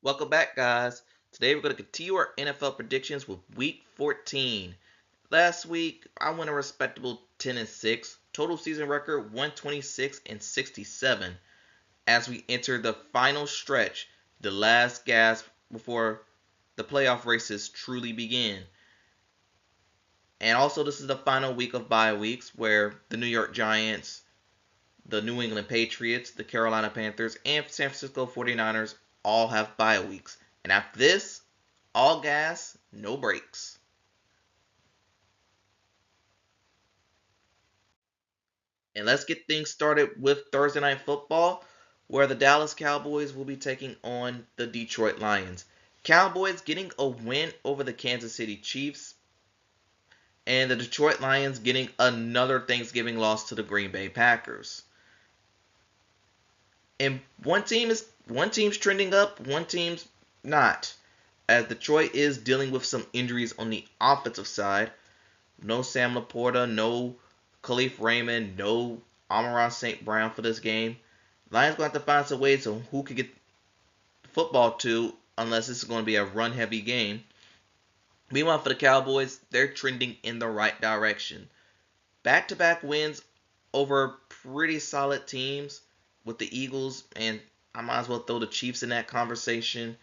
Welcome back, guys. Today we're going to continue our NFL predictions with Week 14. Last week, I went a respectable 10-6. Total season record 126-67. As we enter the final stretch, the last gasp before the playoff races truly begin. And also, this is the final week of bye weeks where the New York Giants, the New England Patriots, the Carolina Panthers, and San Francisco 49ers all have bye weeks. And after this, all gas, no brakes. And let's get things started with Thursday Night Football, where the Dallas Cowboys will be taking on the Detroit Lions. Cowboys getting a win over the Kansas City Chiefs, and the Detroit Lions getting another Thanksgiving loss to the Green Bay Packers. And one team's trending up, one team's not. As Detroit is dealing with some injuries on the offensive side. No Sam Laporta, no Khalif Raymond, no Amon-Ra St. Brown for this game. Lions going to have to find some ways on who can get the football to, unless this is going to be a run-heavy game. Meanwhile, for the Cowboys, they're trending in the right direction. Back-to-back wins over pretty solid teams with the Eagles, and I might as well throw the Chiefs in that conversation.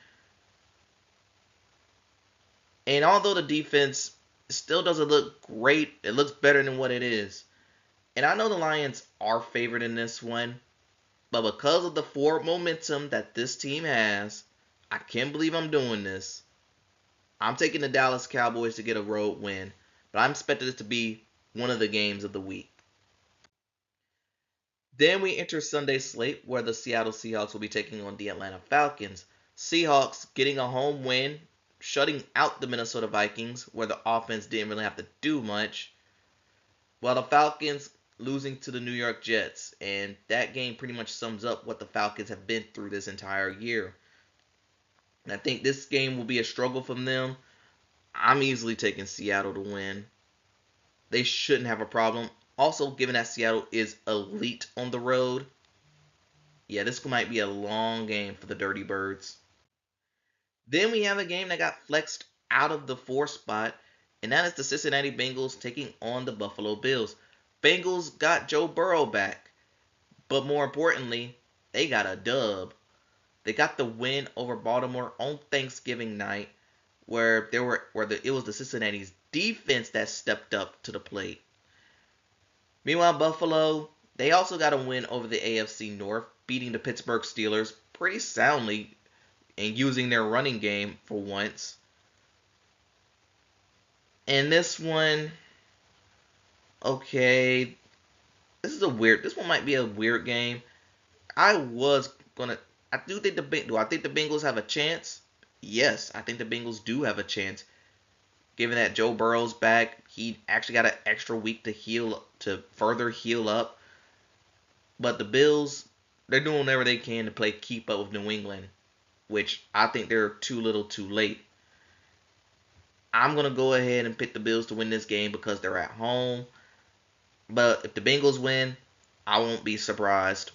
And although the defense still doesn't look great, it looks better than what it is. And I know the Lions are favored in this one, but because of the forward momentum that this team has, I can't believe I'm doing this. I'm taking the Dallas Cowboys to get a road win, but I'm expecting it to be one of the games of the week. Then we enter Sunday slate where the Seattle Seahawks will be taking on the Atlanta Falcons. Seahawks getting a home win, shutting out the Minnesota Vikings where the offense didn't really have to do much, while the Falcons losing to the New York Jets. And that game pretty much sums up what the Falcons have been through this entire year. And I think this game will be a struggle from them. I'm easily taking Seattle to win. They shouldn't have a problem. Also, given that Seattle is elite on the road, yeah, this might be a long game for the Dirty Birds. Then we have a game that got flexed out of the 4 spot, and that is the Cincinnati Bengals taking on the Buffalo Bills. Bengals got Joe Burrow back, but more importantly, they got a dub. They got the win over Baltimore on Thanksgiving night, where it was the Cincinnati's defense that stepped up to the plate. Meanwhile, Buffalo, they also got a win over the AFC North, beating the Pittsburgh Steelers pretty soundly and using their running game for once. And this one, okay, this one might be a weird game. I was gonna, I do think do I think the Bengals have a chance? Yes, I think the Bengals do have a chance. Given that Joe Burrow's back, he actually got an extra week to further heal up. But the Bills, they're doing whatever they can to play keep up with New England, which I think they're too little too late. I'm going to go ahead and pick the Bills to win this game because they're at home. But if the Bengals win, I won't be surprised.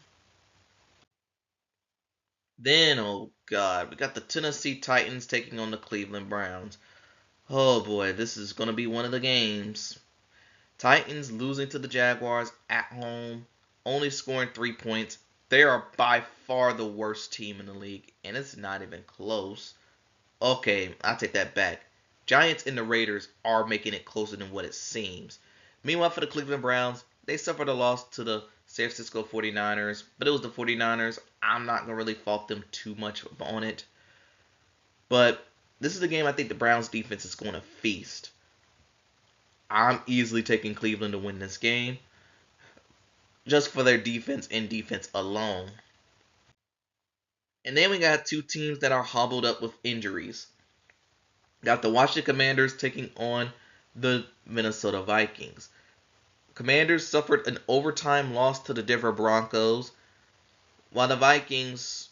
Then, oh God, we got the Tennessee Titans taking on the Cleveland Browns. Oh boy, this is going to be one of the games. Titans losing to the Jaguars at home, only scoring 3 points. They are by far the worst team in the league, and it's not even close. Okay, I'll take that back. Giants and the Raiders are making it closer than what it seems. Meanwhile, for the Cleveland Browns, they suffered a loss to the San Francisco 49ers, but it was the 49ers. I'm not going to really fault them too much on it. But this is a game I think the Browns defense is going to feast. I'm easily taking Cleveland to win this game just for their defense and defense alone. And then we got two teams that are hobbled up with injuries. Got the Washington Commanders taking on the Minnesota Vikings. Commanders suffered an overtime loss to the Denver Broncos, while the Vikings,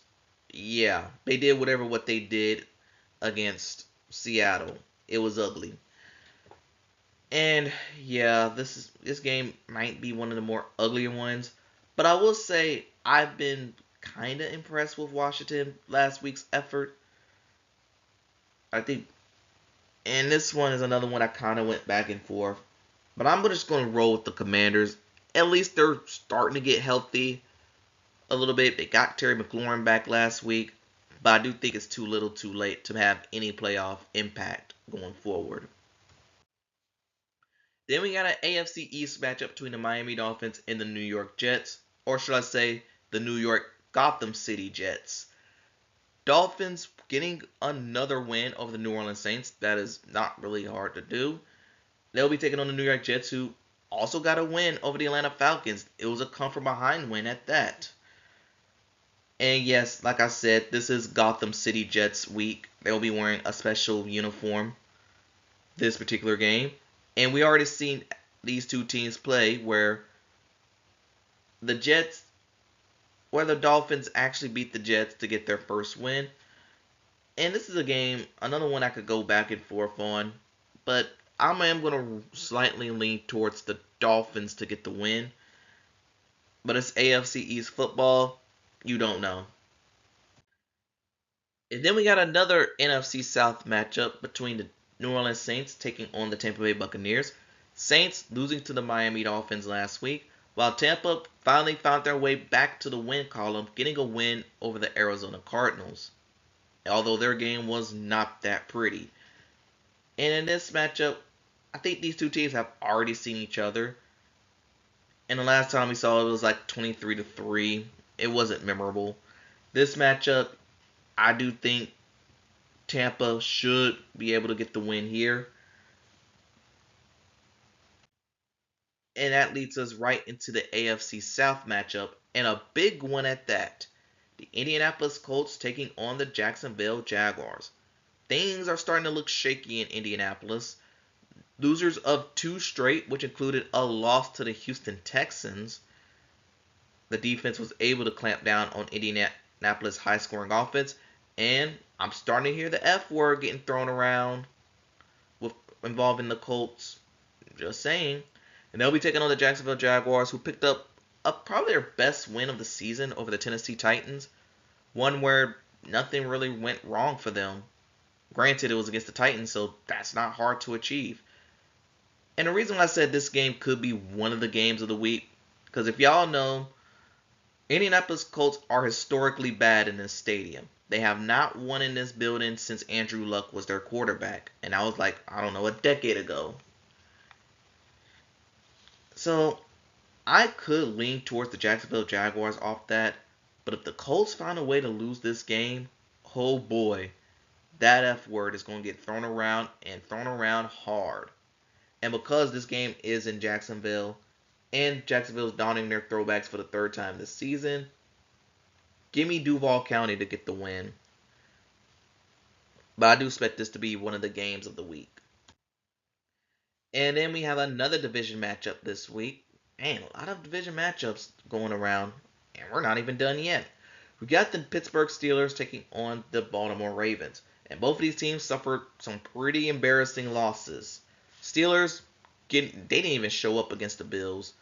yeah, they did what they did against Seattle. It was ugly. And yeah, this game might be one of the more uglier ones, but I will say I've been kind of impressed with Washington last week's effort. I think, and this one is another one I kind of went back and forth. But I'm just going to roll with the Commanders. At least they're starting to get healthy a little bit. They got Terry McLaurin back last week, but I do think it's too little too late to have any playoff impact going forward. Then we got an AFC East matchup between the Miami Dolphins and the New York Jets, or should I say the New York Gotham City Jets. Dolphins getting another win over the New Orleans Saints. That is not really hard to do. They'll be taking on the New York Jets, who also got a win over the Atlanta Falcons. It was a come from behind win at that. And yes, like I said, this is Gotham City Jets week. They'll be wearing a special uniform this particular game. And we already seen these two teams play where the Jets, where the Dolphins actually beat the Jets to get their first win. And this is a game, another one I could go back and forth on. But I am going to slightly lean towards the Dolphins to get the win. But it's AFC East football. You don't know. And then we got another NFC South matchup between the New Orleans Saints taking on the Tampa Bay Buccaneers. Saints losing to the Miami Dolphins last week, while Tampa finally found their way back to the win column, getting a win over the Arizona Cardinals. Although their game was not that pretty. And in this matchup, I think these two teams have already seen each other. And the last time we saw it was like 23-3. It wasn't memorable. This matchup, I do think Tampa should be able to get the win here. And that leads us right into the AFC South matchup, and a big one at that. The Indianapolis Colts taking on the Jacksonville Jaguars. Things are starting to look shaky in Indianapolis. Losers of two straight, which included a loss to the Houston Texans. The defense was able to clamp down on Indianapolis' high-scoring offense, and I'm starting to hear the F word getting thrown around with involving the Colts. Just saying. And they'll be taking on the Jacksonville Jaguars, who picked up probably their best win of the season over the Tennessee Titans. One where nothing really went wrong for them. Granted, it was against the Titans, so that's not hard to achieve. And the reason why I said this game could be one of the games of the week, because if y'all know, Indianapolis Colts are historically bad in this stadium. They have not won in this building since Andrew Luck was their quarterback. And I was like, I don't know, a decade ago. So I could lean towards the Jacksonville Jaguars off that. But if the Colts find a way to lose this game, oh boy, that F word is going to get thrown around and thrown around hard. And because this game is in Jacksonville, and Jacksonville's donning their throwbacks for the third time this season, give me Duval County to get the win. But I do expect this to be one of the games of the week. And then we have another division matchup this week. Man, a lot of division matchups going around, and we're not even done yet. We got the Pittsburgh Steelers taking on the Baltimore Ravens. And both of these teams suffered some pretty embarrassing losses. Steelers, they didn't even show up against the Bills.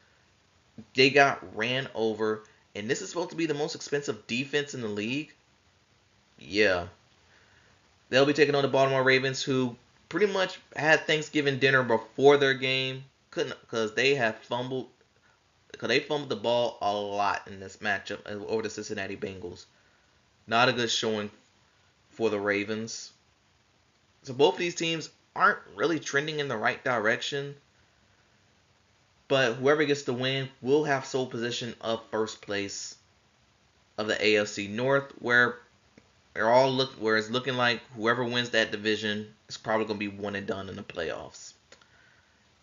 They got ran over. And this is supposed to be the most expensive defense in the league. Yeah. They'll be taking on the Baltimore Ravens, who pretty much had Thanksgiving dinner before their game. Couldn't, because they have fumbled. Because they fumbled the ball a lot in this matchup over the Cincinnati Bengals. Not a good showing for the Ravens. So both of these teams aren't really trending in the right direction. But whoever gets the win will have sole position of first place of the AFC North, where it's looking like whoever wins that division is probably going to be one and done in the playoffs.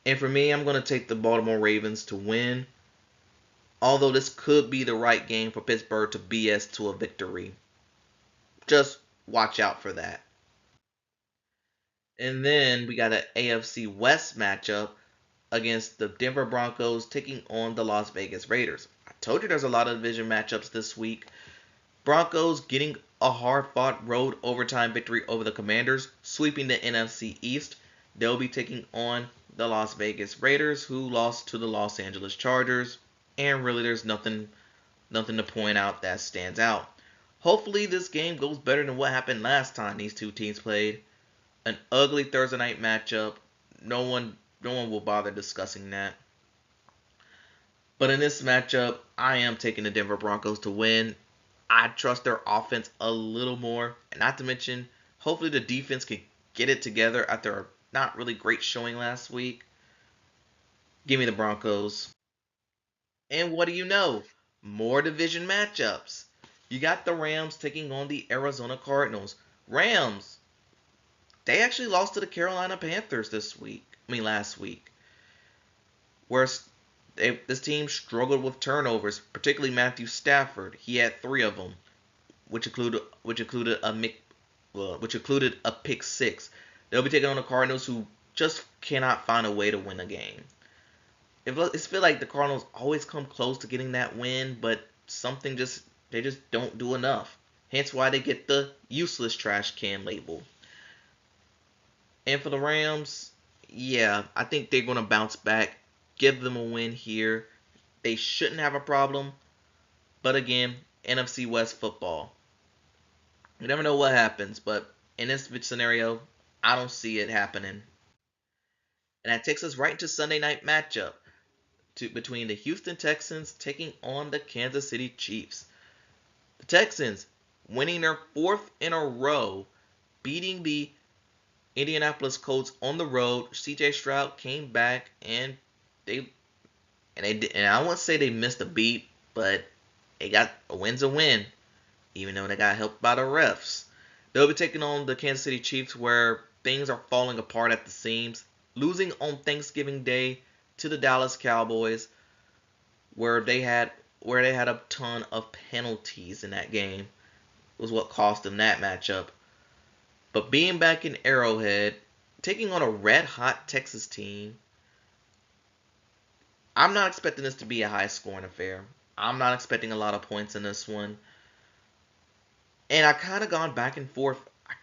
And for me, I'm going to take the Baltimore Ravens to win. Although this could be the right game for Pittsburgh to BS to a victory. Just watch out for that. And then we got an AFC West matchup against the Denver Broncos taking on the Las Vegas Raiders. I told you there's a lot of division matchups this week. Broncos getting a hard-fought road overtime victory over the Commanders, sweeping the NFC East. They'll be taking on the Las Vegas Raiders, who lost to the Los Angeles Chargers. And really, there's nothing to point out that stands out. Hopefully, this game goes better than what happened last time these two teams played. An ugly Thursday night matchup. No one will bother discussing that. But in this matchup, I am taking the Denver Broncos to win. I trust their offense a little more, and not to mention, hopefully the defense can get it together after a not really great showing last week. Give me the Broncos. And what do you know? More division matchups. You got the Rams taking on the Arizona Cardinals. Rams, they actually lost to the Carolina Panthers last week, where this team struggled with turnovers, particularly Matthew Stafford. He had 3 of them, which included a pick six. They'll be taking on the Cardinals, who just cannot find a way to win a game. It feels like the Cardinals always come close to getting that win, but they just don't do enough. Hence why they get the useless trash can label. And for the Rams, yeah, I think they're gonna bounce back. Give them a win here. They shouldn't have a problem. But again, NFC West football. You never know what happens, but in this scenario, I don't see it happening. And that takes us right into Sunday night matchup between the Houston Texans taking on the Kansas City Chiefs. The Texans winning their 4th in a row, beating the Indianapolis Colts on the road. CJ Stroud came back and I won't say they missed a beat, but they got a win's a win, even though they got helped by the refs. They'll be taking on the Kansas City Chiefs, where things are falling apart at the seams, losing on Thanksgiving Day to the Dallas Cowboys, where they had a ton of penalties in that game, was what cost them that matchup. But being back in Arrowhead, taking on a red-hot Texas team, I'm not expecting this to be a high-scoring affair. I'm not expecting a lot of points in this one. And I kind of gone back and forth.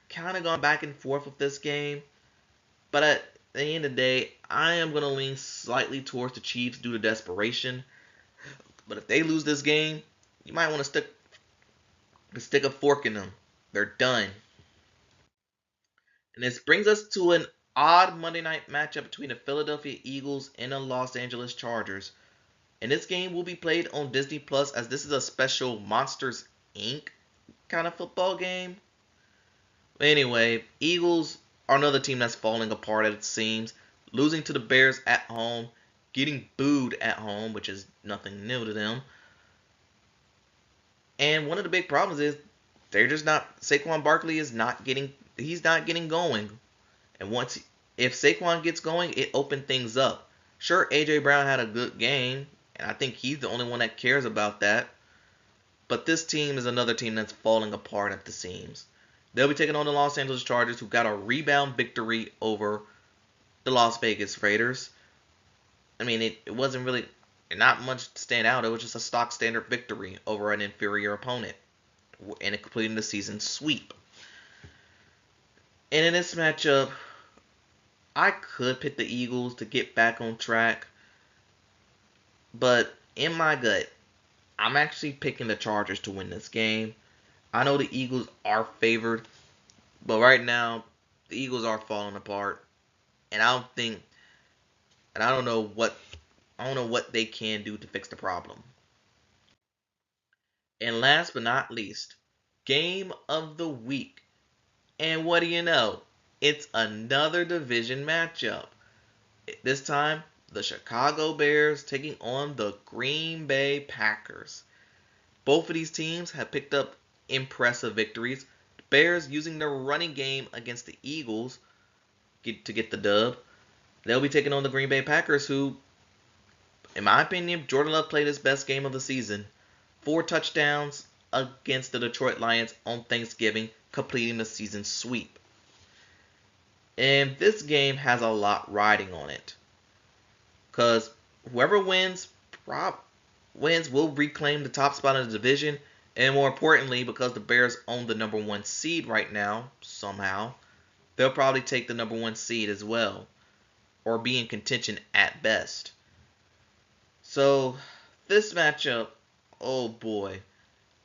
With this game. But at the end of the day, I am going to lean slightly towards the Chiefs due to desperation. But if they lose this game, you might want to stick a fork in them. They're done. And this brings us to an odd Monday night matchup between the Philadelphia Eagles and the Los Angeles Chargers. And this game will be played on Disney Plus, as this is a special Monsters Inc. kind of football game. Anyway, Eagles are another team that's falling apart at it seems, losing to the Bears at home, getting booed at home, which is nothing new to them. And one of the big problems is they're just not Saquon Barkley is not getting he's not getting going. And if Saquon gets going, it opened things up. Sure, AJ Brown had a good game, and I think he's the only one that cares about that. But this team is another team that's falling apart at the seams. They'll be taking on the Los Angeles Chargers, who got a rebound victory over the Las Vegas Raiders. I mean, it wasn't really not much to stand out. It was just a stock standard victory over an inferior opponent, and it completing the season sweep. And in this matchup, I could pick the Eagles to get back on track, but in my gut, I'm actually picking the Chargers to win this game. I know the Eagles are favored, but right now the Eagles are falling apart, and I don't know what they can do to fix the problem. And last but not least, game of the week. And what do you know? It's another division matchup. This time, the Chicago Bears taking on the Green Bay Packers. Both of these teams have picked up impressive victories. The Bears using their running game against the Eagles to get the dub. They'll be taking on the Green Bay Packers, who, in my opinion, Jordan Love played his best game of the season. 4 touchdowns against the Detroit Lions on Thanksgiving, completing the season sweep. And this game has a lot riding on it, because whoever wins will reclaim the top spot in the division, and more importantly, because the Bears own the number 1 seed right now, somehow, they'll probably take the number 1 seed as well, or be in contention at best. So, this matchup, oh boy,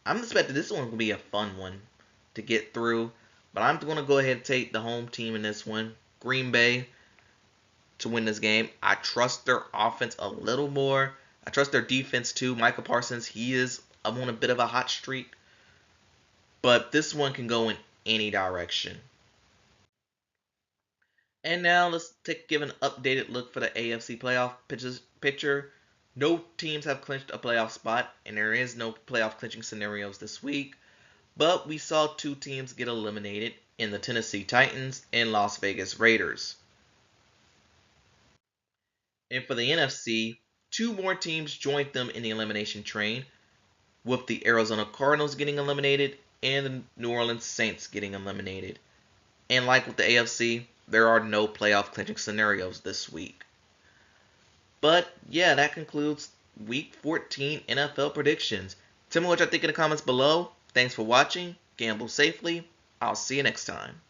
I'm expecting this one to be a fun one to get through. But I'm going to go ahead and take the home team in this one, Green Bay, to win this game. I trust their offense a little more. I trust their defense too. Michael Parsons, he is on a bit of a hot streak. But this one can go in any direction. And now let's give an updated look for the AFC playoff picture. No teams have clinched a playoff spot, and there is no playoff clinching scenarios this week. But we saw two teams get eliminated in the Tennessee Titans and Las Vegas Raiders. And for the NFC, two more teams joined them in the elimination train, with the Arizona Cardinals getting eliminated and the New Orleans Saints getting eliminated. And like with the AFC, there are no playoff clinching scenarios this week. But yeah, that concludes Week 14 NFL predictions. Tell me what you think in the comments below. Thanks for watching. Gamble safely. I'll see you next time.